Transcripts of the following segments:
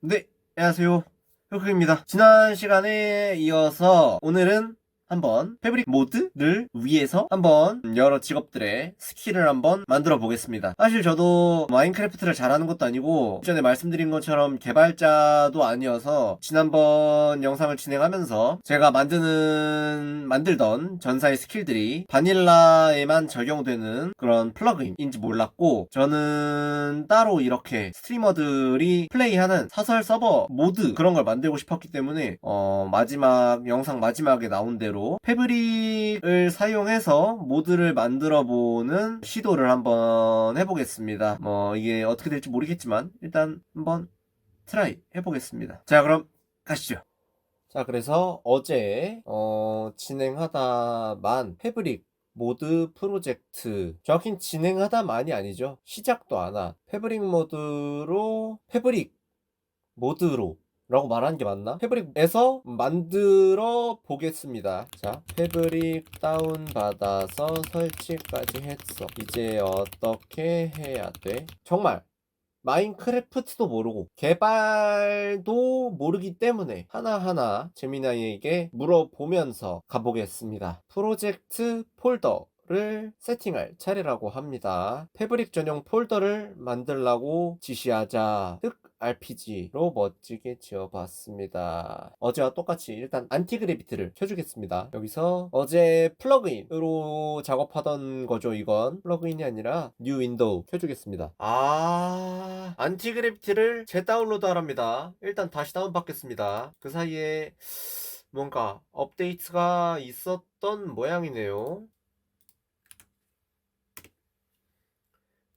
네, 안녕하세요. 흑흑입니다. 지난 시간에 이어서 오늘은 한번 패브릭 모드를 위해서 한번 여러 직업들의 스킬을 한번 만들어 보겠습니다. 사실 저도 마인크래프트를 잘하는 것도 아니고 전에 말씀드린 것처럼 개발자도 아니어서 지난번 영상을 진행하면서 제가 만들던 전사의 스킬들이 바닐라에만 적용되는 그런 플러그인인지 몰랐고, 저는 따로 이렇게 스트리머들이 플레이하는 사설 서버 모드 그런 걸 만들고 싶었기 때문에 영상 마지막에 나온 대로 패브릭을 사용해서 모드를 만들어보는 시도를 한번 해보겠습니다. 이게 어떻게 될지 모르겠지만 일단 한번 트라이 해보겠습니다. 자, 그럼 가시죠. 자, 그래서 어제 진행하다만 패브릭 모드 프로젝트, 정확히 진행하다만이 아니죠. 시작도 안 한 패브릭 모드로 라고 말하는 게 맞나? 패브릭에서 만들어 보겠습니다. 자, 패브릭 다운받아서 설치까지 했어. 이제 어떻게 해야 돼? 정말 마인크래프트도 모르고 개발도 모르기 때문에 하나하나 재미나이에게 물어보면서 가보겠습니다. 프로젝트 폴더를 세팅할 차례라고 합니다. 패브릭 전용 폴더를 만들라고 지시하자 RPG로 멋지게 지어봤습니다. 어제와 똑같이 일단 안티그래비티를 켜주겠습니다. 여기서 어제 플러그인으로 작업하던 거죠. 이건 플러그인이 아니라 뉴 윈도우 켜주겠습니다. 안티그래비티를 재다운로드 하랍니다. 일단 다시 다운받겠습니다. 그 사이에 뭔가 업데이트가 있었던 모양이네요.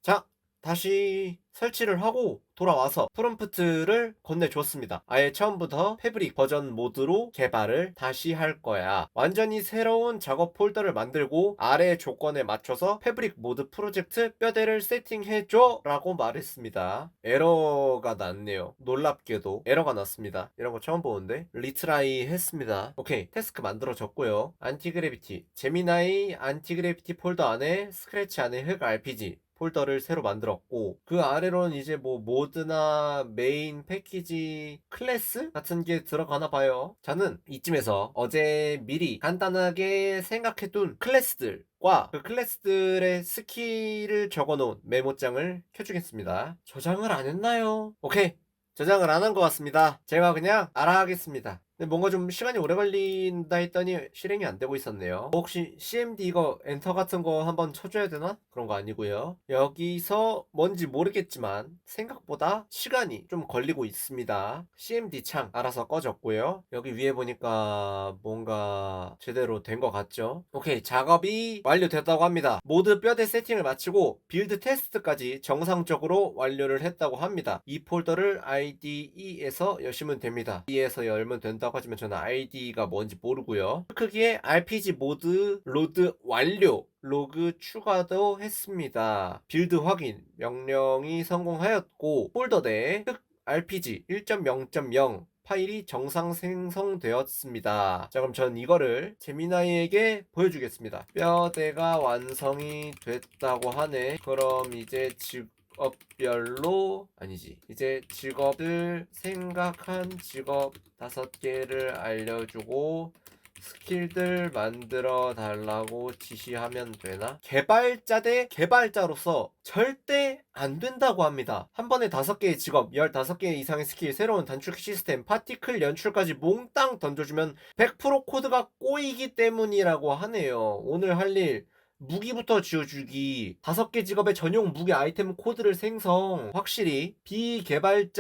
자, 다시 설치를 하고 돌아와서 프롬프트를 건네줬습니다. 아예 처음부터 패브릭 버전 모드로 개발을 다시 할 거야. 완전히 새로운 작업 폴더를 만들고 아래 조건에 맞춰서 패브릭 모드 프로젝트 뼈대를 세팅해줘 라고 말했습니다. 에러가 났네요. 놀랍게도 에러가 났습니다. 이런 거 처음 보는데 리트라이 했습니다. 오케이, 태스크 만들어졌고요. 안티그래비티, 제미나이 안티그래비티 폴더 안에 스크래치 안에 흑 RPG 폴더를 새로 만들었고, 그 아래로는 이제 뭐 모드나 메인 패키지 클래스 같은 게 들어가나 봐요. 저는 이쯤에서 어제 미리 간단하게 생각해둔 클래스들과 그 클래스들의 스킬을 적어놓은 메모장을 켜주겠습니다. 저장을 안 했나요? 오케이, 저장을 안 한 것 같습니다. 제가 그냥 알아 하겠습니다. 근데 뭔가 좀 시간이 오래 걸린다 했더니 실행이 안 되고 있었네요. 혹시 CMD 이거 엔터 같은 거 한번 쳐줘야 되나? 그런 거 아니고요. 여기서 뭔지 모르겠지만 생각보다 시간이 좀 걸리고 있습니다. CMD 창 알아서 꺼졌고요. 여기 위에 보니까 뭔가 제대로 된 것 같죠? 오케이, 작업이 완료됐다고 합니다. 모드 뼈대 세팅을 마치고 빌드 테스트까지 정상적으로 완료를 했다고 합니다. 이 폴더를 IDE에서 여시면 됩니다. IDE에서 열면 된다고 하지만 저는 ID가 뭔지 모르고요. 크기에 RPG 모드 로드 완료, 로그 추가도 했습니다. 빌드 확인 명령이 성공하였고 폴더 내 RPG 1.0.0 파일이 정상 생성되었습니다. 자, 그럼 전 이거를 재미나이에게 보여주겠습니다. 뼈대가 완성이 됐다고 하네. 그럼 이제 직업별로 아니지, 이제 직업을 생각한 직업 5개를 알려주고 스킬들 만들어 달라고 지시하면 되나? 개발자 대 개발자로서 절대 안 된다고 합니다. 한 번에 5개의 직업, 15개 이상의 스킬, 새로운 단축 시스템, 파티클 연출까지 몽땅 던져주면 100% 코드가 꼬이기 때문이라고 하네요. 오늘 할 일 무기부터 지어주기, 5개 직업의 전용 무기 아이템 코드를 생성. 확실히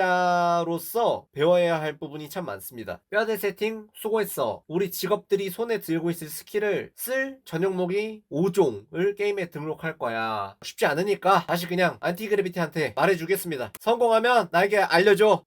비개발자로서 배워야 할 부분이 참 많습니다. 뼈대 세팅 수고했어. 우리 직업들이 손에 들고 있을 스킬을 쓸 전용 무기 5종을 게임에 등록할 거야. 쉽지 않으니까 다시 그냥 안티그래비티한테 말해주겠습니다. 성공하면 나에게 알려줘.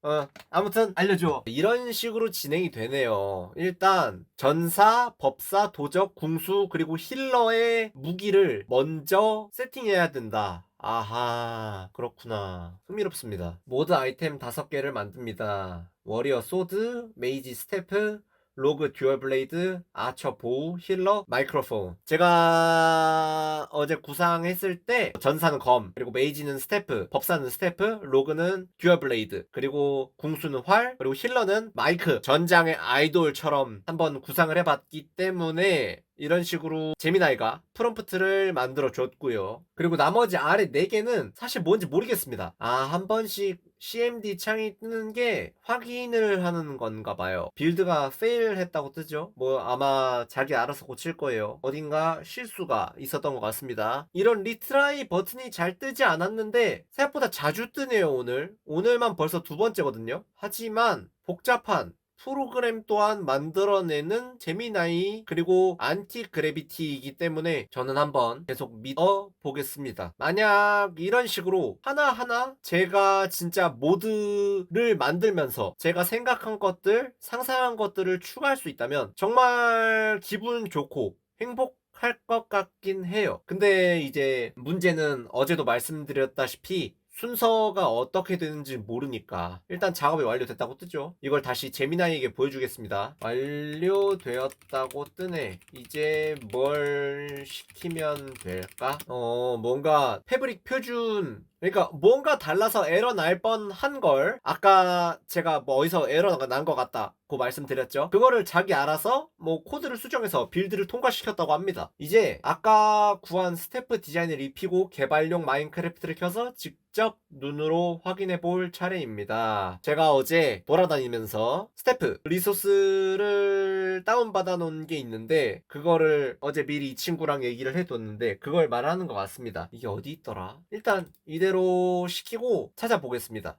아무튼 알려줘. 이런 식으로 진행이 되네요. 일단 전사, 법사, 도적, 궁수 그리고 힐러의 무기를 먼저 세팅해야 된다. 아하, 그렇구나. 흥미롭습니다. 모드 아이템 5개를 만듭니다. 워리어 소드, 메이지 스태프, 로그 듀얼 블레이드, 아처 보우, 힐러, 마이크로폰. 제가 어제 구상했을 때 전사는 검, 그리고 메이지는 스태프, 법사는 스태프, 로그는 듀얼 블레이드, 그리고 궁수는 활, 그리고 힐러는 마이크. 전장의 아이돌처럼 한번 구상을 해봤기 때문에 이런 식으로 제미나이가 프롬프트를 만들어 줬고요. 그리고 나머지 아래 4개는 사실 뭔지 모르겠습니다. 한 번씩 CMD 창이 뜨는 게 확인을 하는 건가 봐요. 빌드가 페일 했다고 뜨죠. 뭐 아마 자기 알아서 고칠 거예요. 어딘가 실수가 있었던 것 같습니다. 이런 리트라이 버튼이 잘 뜨지 않았는데 생각보다 자주 뜨네요. 오늘만 벌써 2번째거든요. 하지만 복잡한 프로그램 또한 만들어내는 제미나이, 그리고 안티 그래비티이기 때문에 저는 한번 계속 믿어 보겠습니다. 만약 이런 식으로 하나하나 제가 진짜 모드를 만들면서 제가 생각한 것들, 상상한 것들을 추가할 수 있다면 정말 기분 좋고 행복할 것 같긴 해요. 근데 이제 문제는 어제도 말씀드렸다시피 순서가 어떻게 되는지 모르니까 일단 작업이 완료됐다고 뜨죠. 이걸 다시 제미나이에게 보여주겠습니다. 완료되었다고 뜨네. 이제 뭘 시키면 될까? 뭔가 패브릭 표준, 그러니까 뭔가 달라서 에러 날 뻔한 걸 아까 제가 뭐 어디서 에러가 난 것 같다고 말씀드렸죠. 그거를 자기 알아서 뭐 코드를 수정해서 빌드를 통과시켰다고 합니다. 이제 아까 구한 스태프 디자인을 입히고 개발용 마인크래프트를 켜서 직접 눈으로 확인해 볼 차례입니다. 제가 어제 돌아다니면서 스태프 리소스를 다운받아 놓은 게 있는데 그거를 어제 미리 이 친구랑 얘기를 해뒀는데 그걸 말하는 것 같습니다. 이게 어디 있더라? 일단 이대로 시키고 찾아보겠습니다.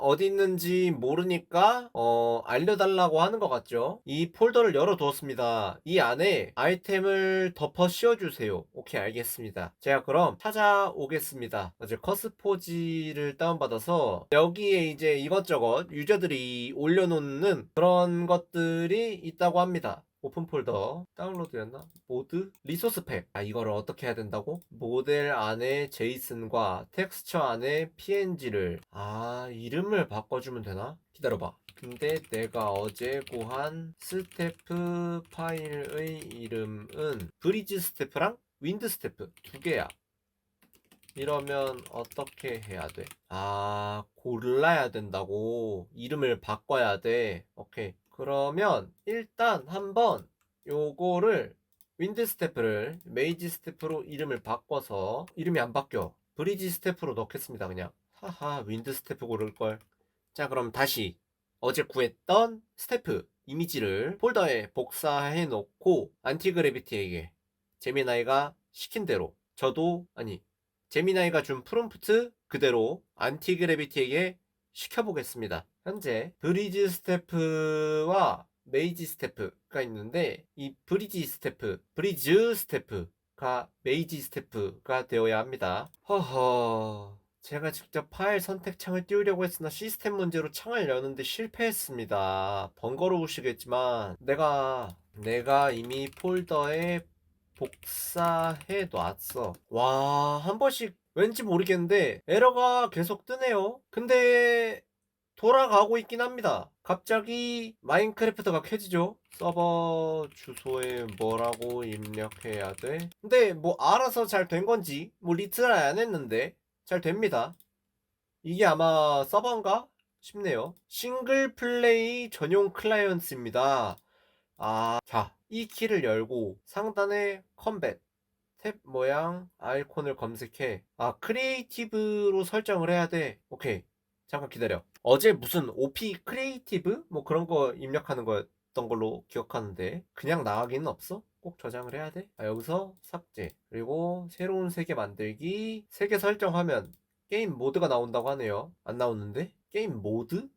어디 있는지 모르니까 알려달라고 하는 것 같죠. 이 폴더를 열어두었습니다. 이 안에 아이템을 덮어 씌워주세요. 오케이, 알겠습니다. 제가 그럼 찾아오겠습니다. 어제 커스포지를 다운받아서 여기에 이제 이것저것 유저들이 올려놓는 그런 것들이 있다고 합니다. 오픈 폴더 다운로드였나? 모드? 리소스 팩. 이거를 어떻게 해야 된다고? 모델 안에 제이슨과 텍스처 안에 PNG를 이름을 바꿔주면 되나? 기다려봐. 근데 내가 어제 구한 스태프 파일의 이름은 브리즈 스태프랑 윈드 스태프 2개야. 이러면 어떻게 해야 돼? 골라야 된다고. 이름을 바꿔야 돼. 오케이. 그러면 일단 한번 요거를 윈드 스태프를 메이지 스태프로 이름을 바꿔서 이름이 안 바뀌어. 브리지 스태프로 넣겠습니다. 그냥. 하하, 윈드 스태프 고를걸. 자, 그럼 다시 어제 구했던 스태프 이미지를 폴더에 복사해 놓고 안티그래비티에게 제미나이가 시킨 대로 제미나이가 준 프롬프트 그대로 안티그래비티에게 시켜보겠습니다. 현재 브리즈 스태프와 메이지 스태프가 있는데 이 브리즈 스태프가 메이지 스태프가 되어야 합니다. 제가 직접 파일 선택 창을 띄우려고 했으나 시스템 문제로 창을 여는데 실패했습니다. 번거로우시겠지만 내가 이미 폴더에 복사해 놨어. 한 번씩 왠지 모르겠는데 에러가 계속 뜨네요. 근데 돌아가고 있긴 합니다. 갑자기 마인크래프트가 켜지죠. 서버 주소에 뭐라고 입력해야 돼? 근데 뭐 알아서 잘 된 건지 뭐 리트라이 안 했는데 잘 됩니다. 이게 아마 서버인가 싶네요. 싱글 플레이 전용 클라이언트입니다. 자, 이 키를 열고 상단에 컴뱃 탭 모양 아이콘을 검색해. 크리에이티브로 설정을 해야 돼. 오케이. 잠깐 기다려. 어제 무슨 OP 크리에이티브? 뭐 그런 거 입력하는 거였던 걸로 기억하는데 그냥 나가기는 없어? 꼭 저장을 해야 돼? 여기서 삭제. 그리고 새로운 세계 만들기. 세계 설정하면 게임 모드가 나온다고 하네요. 안 나오는데? 게임 모드?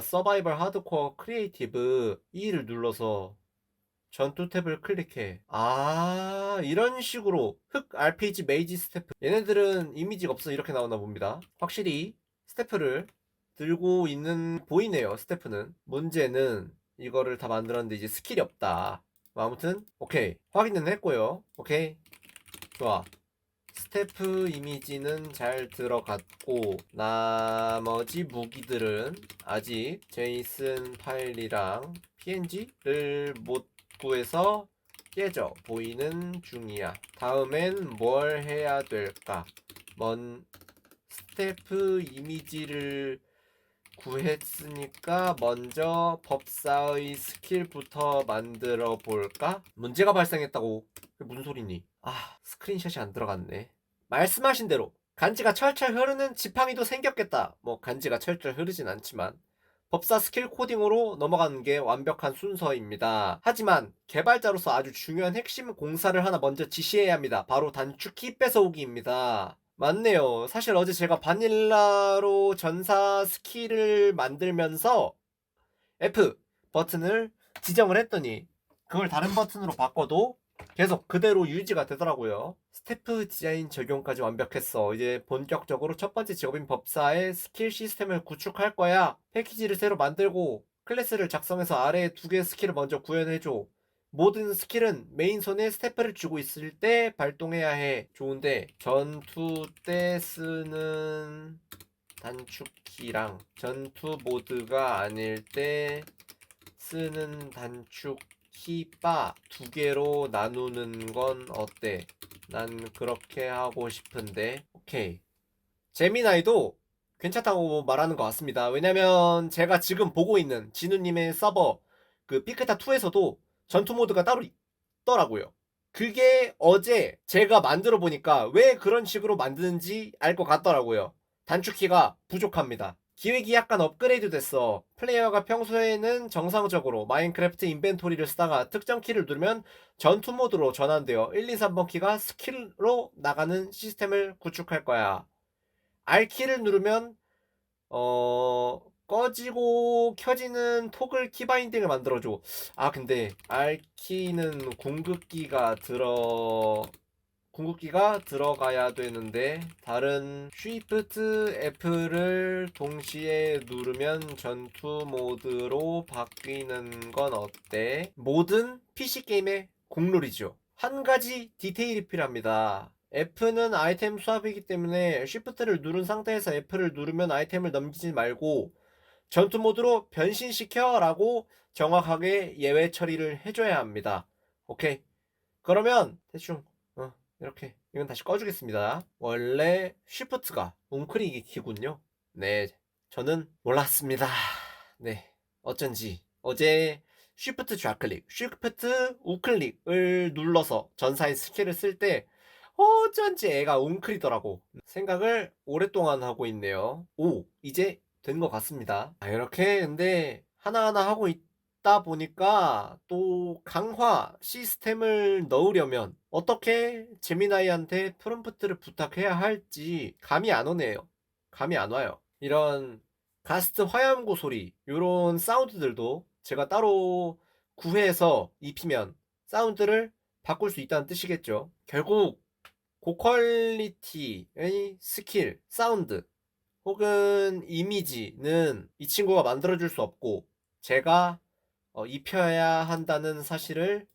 서바이벌 하드코어 크리에이티브 E를 눌러서 전투 탭을 클릭해. 이런 식으로 흑 RPG 메이지 스태프. 얘네들은 이미지가 없어 이렇게 나오나 봅니다. 확실히 스태프를 들고 있는 보이네요. 스태프는. 문제는 이거를 다 만들었는데 이제 스킬이 없다. 아무튼 오케이, 확인은 했고요. 오케이, 좋아. 스태프 이미지는 잘 들어갔고 나머지 무기들은 아직 제이슨 파일이랑 PNG를 못 구해서 깨져 보이는 중이야. 다음엔 뭘 해야 될까? 스태프 이미지를 구했으니까 먼저 법사의 스킬부터 만들어 볼까? 문제가 발생했다고. 그게 무슨 소리니? 스크린샷이 안 들어갔네. 말씀하신 대로 간지가 철철 흐르는 지팡이도 생겼겠다. 뭐 간지가 철철 흐르진 않지만 법사 스킬 코딩으로 넘어가는 게 완벽한 순서입니다. 하지만 개발자로서 아주 중요한 핵심 공사를 하나 먼저 지시해야 합니다. 바로 단축키 뺏어오기입니다. 맞네요. 사실 어제 제가 바닐라로 전사 스킬을 만들면서 F 버튼을 지정을 했더니 그걸 다른 버튼으로 바꿔도 계속 그대로 유지가 되더라고요. 스태프 디자인 적용까지 완벽했어. 이제 본격적으로 첫 번째 직업인 법사의 스킬 시스템을 구축할 거야. 패키지를 새로 만들고 클래스를 작성해서 아래에 두 개의 스킬을 먼저 구현해줘. 모든 스킬은 메인 손에 스태프를 쥐고 있을 때 발동해야 해. 좋은데 전투 때 쓰는 단축키랑 전투 모드가 아닐 때 쓰는 단축키 바 두 개로 나누는 건 어때? 난 그렇게 하고 싶은데. 오케이. 재미나이도 괜찮다고 말하는 것 같습니다. 왜냐면 제가 지금 보고 있는 진우님의 서버 그 삐크타2에서도 전투 모드가 따로 있더라고요. 그게 어제 제가 만들어 보니까 왜 그런 식으로 만드는지 알 것 같더라고요. 단축키가 부족합니다. 기획이 약간 업그레이드 됐어. 플레이어가 평소에는 정상적으로 마인크래프트 인벤토리를 쓰다가 특정 키를 누르면 전투 모드로 전환되어 1, 2, 3번 키가 스킬로 나가는 시스템을 구축할 거야. R키를 누르면 꺼지고 켜지는 토글 키바인딩을 만들어줘. 근데 R키는 궁극기가 들어가야 되는데 다른 Shift F를 동시에 누르면 전투 모드로 바뀌는 건 어때? 모든 PC게임의 공룰이죠. 한 가지 디테일이 필요합니다. F는 아이템 수합이기 때문에 Shift를 누른 상태에서 F를 누르면 아이템을 넘기지 말고 전투 모드로 변신시켜 라고 정확하게 예외 처리를 해줘야 합니다. 오케이. 그러면 대충 이렇게 이건 다시 꺼주겠습니다. 원래 쉬프트가 웅크리기 키군요. 네, 저는 몰랐습니다. 네, 어쩐지 어제 쉬프트 좌클릭, 쉬프트 우클릭을 눌러서 전사의 스킬을 쓸 때 어쩐지 애가 웅크리더라고. 생각을 오랫동안 하고 있네요. 이제 된 것 같습니다. 이렇게 근데 하나하나 하고 있다 보니까 또 강화 시스템을 넣으려면 어떻게 제미나이한테 프롬프트를 부탁해야 할지 감이 안 오네요. 감이 안 와요. 이런 가스트 화염구 소리 이런 사운드들도 제가 따로 구해서 입히면 사운드를 바꿀 수 있다는 뜻이겠죠. 결국 고퀄리티의 스킬, 사운드 혹은 이미지는 이 친구가 만들어줄 수 없고 제가 입혀야 한다는 사실을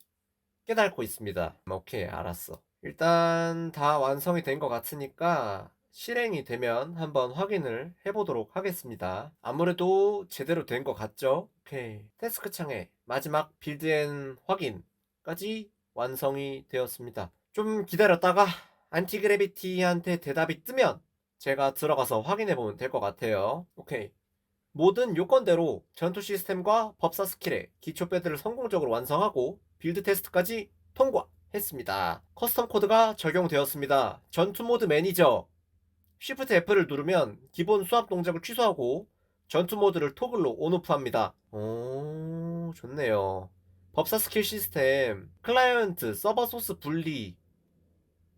깨닫고 있습니다. 오케이, 알았어. 일단 다 완성이 된 것 같으니까 실행이 되면 한번 확인을 해보도록 하겠습니다. 아무래도 제대로 된 것 같죠? 오케이. 태스크 창에 마지막 빌드앤 확인까지 완성이 되었습니다. 좀 기다렸다가 안티그래비티한테 대답이 뜨면 제가 들어가서 확인해보면 될 것 같아요. 오케이. 모든 요건대로 전투 시스템과 법사 스킬의 기초 배드를 성공적으로 완성하고 빌드 테스트까지 통과했습니다. 커스텀 코드가 적용되었습니다. 전투 모드 매니저 Shift F를 누르면 기본 수합 동작을 취소하고 전투 모드를 토글로 온오프합니다. 좋네요. 법사 스킬 시스템 클라이언트 서버 소스 분리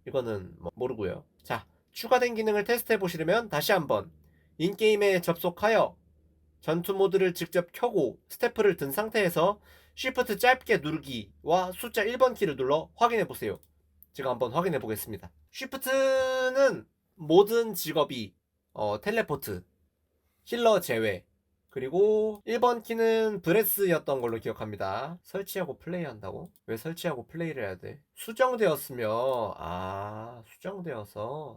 이거는 모르고요. 자, 추가된 기능을 테스트해 보시려면 다시 한번 인게임에 접속하여 전투 모드를 직접 켜고 스태프를 든 상태에서 Shift 짧게 누르기와 숫자 1번 키를 눌러 확인해 보세요. 제가 한번 확인해 보겠습니다. Shift는 모든 직업이 텔레포트, 힐러 제외, 그리고 1번 키는 브레스였던 걸로 기억합니다. 설치하고 플레이한다고? 왜 설치하고 플레이를 해야 돼? 수정되어서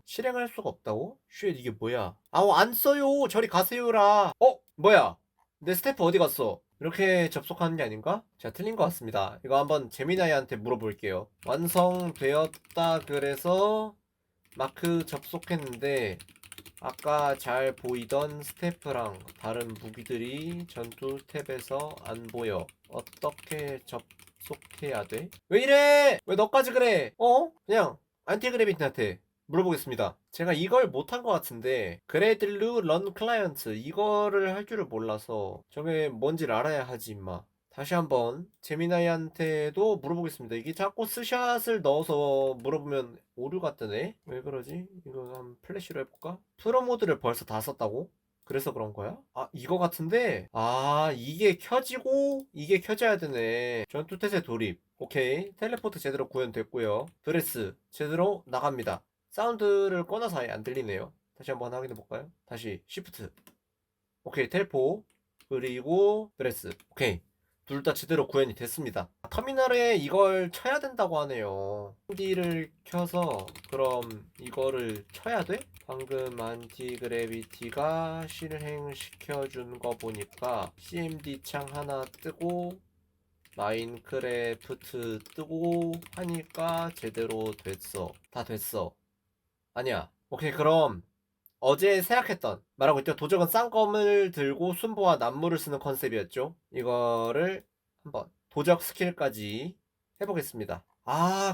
실행할 수가 없다고? 쉣, 이게 뭐야? 안 써요. 저리 가세요라. 뭐야? 내 스태프 어디 갔어? 이렇게 접속하는 게 아닌가? 제가 틀린 것 같습니다. 이거 한번 재미나이한테 물어볼게요. 완성되었다 그래서 마크 접속했는데 아까 잘 보이던 스태프랑 다른 무기들이 전투 탭에서 안 보여. 어떻게 접속해야 돼? 왜 이래? 왜 너까지 그래? 그냥 안티그래비티한테 물어보겠습니다. 제가 이걸 못한 것 같은데 그레들루 런 클라이언트 이거를 할 줄을 몰라서 저게 뭔지를 알아야 하지 임마. 다시 한번 재미나이한테도 물어보겠습니다. 이게 자꾸 스샷을 넣어서 물어보면 오류가 뜨네? 왜 그러지? 이거 한번 플래시로 해볼까? 프로 모드를 벌써 다 썼다고? 그래서 그런 거야? 이거 같은데? 이게 켜지고 이게 켜져야 되네. 전투태세 돌입. 오케이. 텔레포트 제대로 구현됐고요. 드레스 제대로 나갑니다. 사운드를 꺼놔서 아예 안 들리네요. 다시 한번 확인해 볼까요? 다시 시프트. 오케이. 텔포. 그리고 드레스. 오케이. 둘 다 제대로 구현이 됐습니다. 터미널에 이걸 쳐야 된다고 하네요. CMD를 켜서 그럼 이거를 쳐야 돼? 방금 안티그래비티가 실행시켜준 거 보니까 CMD 창 하나 뜨고 마인크래프트 뜨고 하니까 제대로 됐어. 다 됐어. 아니야. 오케이, 그럼 어제 생각했던 말하고 있죠. 도적은 쌍검을 들고 순보와 난무를 쓰는 컨셉이었죠. 이거를 한번 도적 스킬까지 해보겠습니다.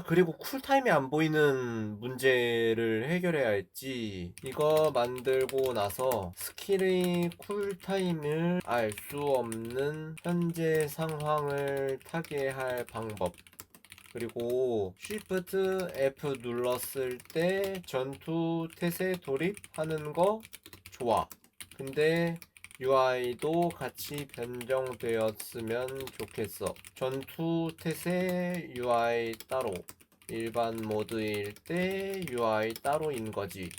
그리고 쿨타임이 안 보이는 문제를 해결해야 했지. 이거 만들고 나서 스킬의 쿨타임을 알 수 없는 현재 상황을 타개할 방법. 그리고 Shift F 눌렀을 때 전투 태세 돌입하는 거 좋아. 근데 UI도 같이 변경되었으면 좋겠어. 전투 태세 UI 따로. 일반 모드일 때 UI 따로인 거지.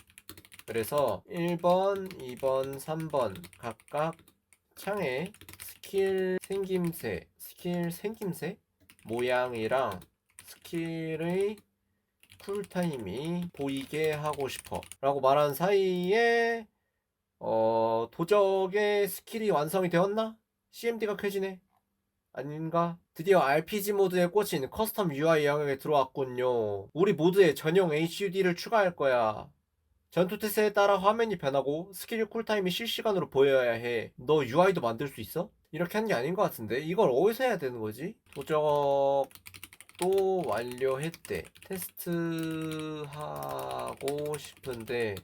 그래서 1번, 2번, 3번 각각 창에 스킬 생김새 모양이랑 스킬의 쿨타임이 보이게 하고 싶어 라고 말한 사이에 도적의 스킬이 완성이 되었나? CMD가 켜지네. 아닌가? 드디어 RPG 모드에 꽂힌 커스텀 UI 영역에 들어왔군요. 우리 모드에 전용 HUD를 추가할 거야. 전투 태세에 따라 화면이 변하고 스킬 쿨타임이 실시간으로 보여야 해. 너 UI도 만들 수 있어? 이렇게 하는 게 아닌 것 같은데? 이걸 어디서 해야 되는 거지? 도적 또 완료했대. 테스트하고 싶은데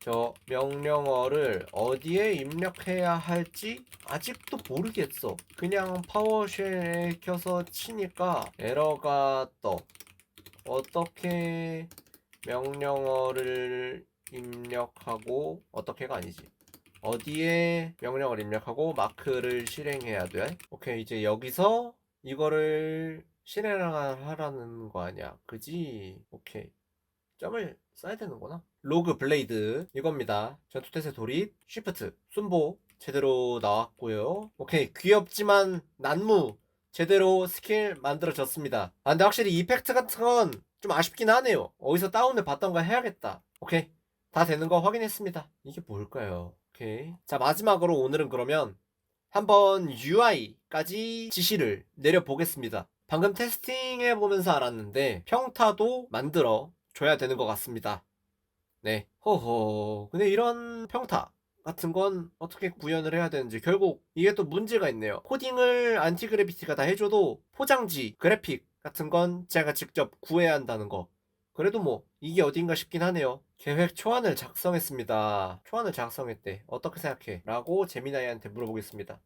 저 명령어를 어디에 입력해야 할지 아직도 모르겠어. 그냥 파워쉘에 켜서 치니까 에러가 떠. 어떻게 명령어를 입력하고 어떻게가 아니지. 어디에 명령어를 입력하고 마크를 실행해야 돼? 오케이, 이제 여기서 이거를 실행하라는 거 아니야, 그지? 오케이, 점을 써야 되는구나. 로그 블레이드 이겁니다. 전투태세 돌입 쉬프트 순보 제대로 나왔고요. 오케이, 귀엽지만 난무 제대로 스킬 만들어졌습니다. 근데 확실히 이펙트 같은 건 좀 아쉽긴 하네요. 어디서 다운을 받던가 해야겠다. 오케이, 다 되는 거 확인했습니다. 이게 뭘까요? 오케이, 자, 마지막으로 오늘은 그러면 한번 UI까지 지시를 내려보겠습니다. 방금 테스팅해보면서 알았는데 평타도 만들어 줘야 되는 것 같습니다. 네, 허허. 근데 이런 평타 같은 건 어떻게 구현을 해야 되는지 결국 이게 또 문제가 있네요. 코딩을 안티그래비티가 다 해줘도 포장지, 그래픽 같은 건 제가 직접 구해야 한다는 거. 그래도 뭐 이게 어딘가 싶긴 하네요. 계획 초안을 작성했습니다. 초안을 작성했대. 어떻게 생각해? 라고 재미나이한테 물어보겠습니다.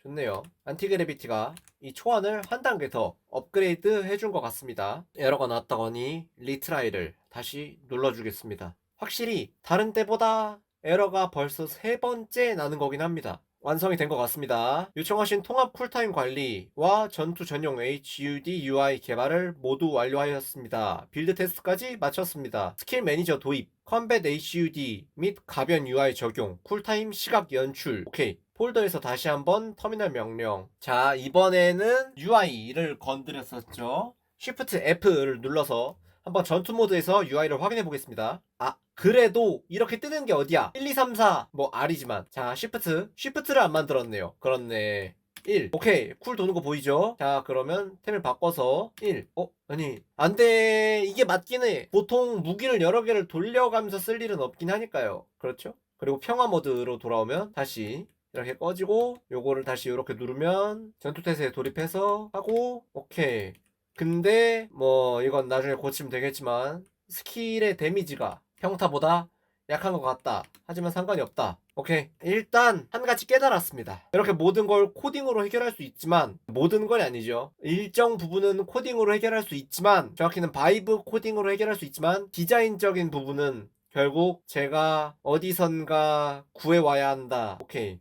좋네요. 안티그래비티가 이 초안을 한 단계 더 업그레이드 해준 것 같습니다. 에러가 나왔다거니 리트라이를 다시 눌러주겠습니다. 확실히 다른 때보다 에러가 벌써 세 번째 나는 거긴 합니다. 완성이 된 것 같습니다. 요청하신 통합 쿨타임 관리와 전투 전용 HUD UI 개발을 모두 완료하였습니다. 빌드 테스트까지 마쳤습니다. 스킬 매니저 도입, 컴뱃 HUD 및 가변 UI 적용, 쿨타임 시각 연출. 오케이. 폴더에서 다시 한번 터미널 명령. 자, 이번에는 UI를 건드렸었죠. Shift F를 눌러서 한번 전투 모드에서 UI를 확인해 보겠습니다. 아, 그래도 이렇게 뜨는 게 어디야? 1, 2, 3, 4, 뭐 R이지만. 자, Shift를 안 만들었네요. 그렇네. 1. 오케이. 쿨 도는 거 보이죠? 자, 그러면 템을 바꿔서 1. 아니, 안 돼. 이게 맞긴 해. 보통 무기를 여러 개를 돌려가면서 쓸 일은 없긴 하니까요. 그렇죠? 그리고 평화 모드로 돌아오면 다시 이렇게 꺼지고, 요거를 다시 이렇게 누르면 전투태세에 돌입해서 하고, 오케이. 근데 뭐 이건 나중에 고치면 되겠지만 스킬의 데미지가 평타보다 약한 것 같다. 하지만 상관이 없다. 오케이. 일단 한 가지 깨달았습니다. 이렇게 모든 걸 코딩으로 해결할 수 있지만, 모든 건 아니죠. 일정 부분은 코딩으로 해결할 수 있지만, 정확히는 바이브 코딩으로 해결할 수 있지만, 디자인적인 부분은 결국 제가 어디선가 구해와야 한다. 오케이.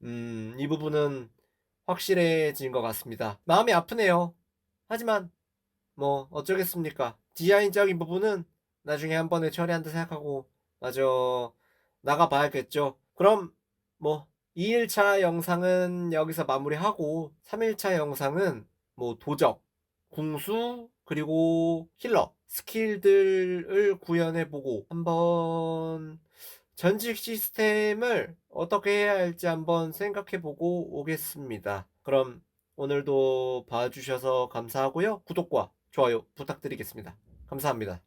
이 부분은 확실해진 것 같습니다. 마음이 아프네요. 하지만 뭐 어쩌겠습니까. 디자인적인 부분은 나중에 한 번에 처리한다 생각하고 마저 나가봐야겠죠. 그럼 뭐 2일차 영상은 여기서 마무리하고 3일차 영상은 뭐 도적, 궁수, 그리고 힐러 스킬들을 구현해보고 한번 전직 시스템을 어떻게 해야 할지 한번 생각해보고 오겠습니다. 그럼 오늘도 봐주셔서 감사하고요. 구독과 좋아요 부탁드리겠습니다. 감사합니다.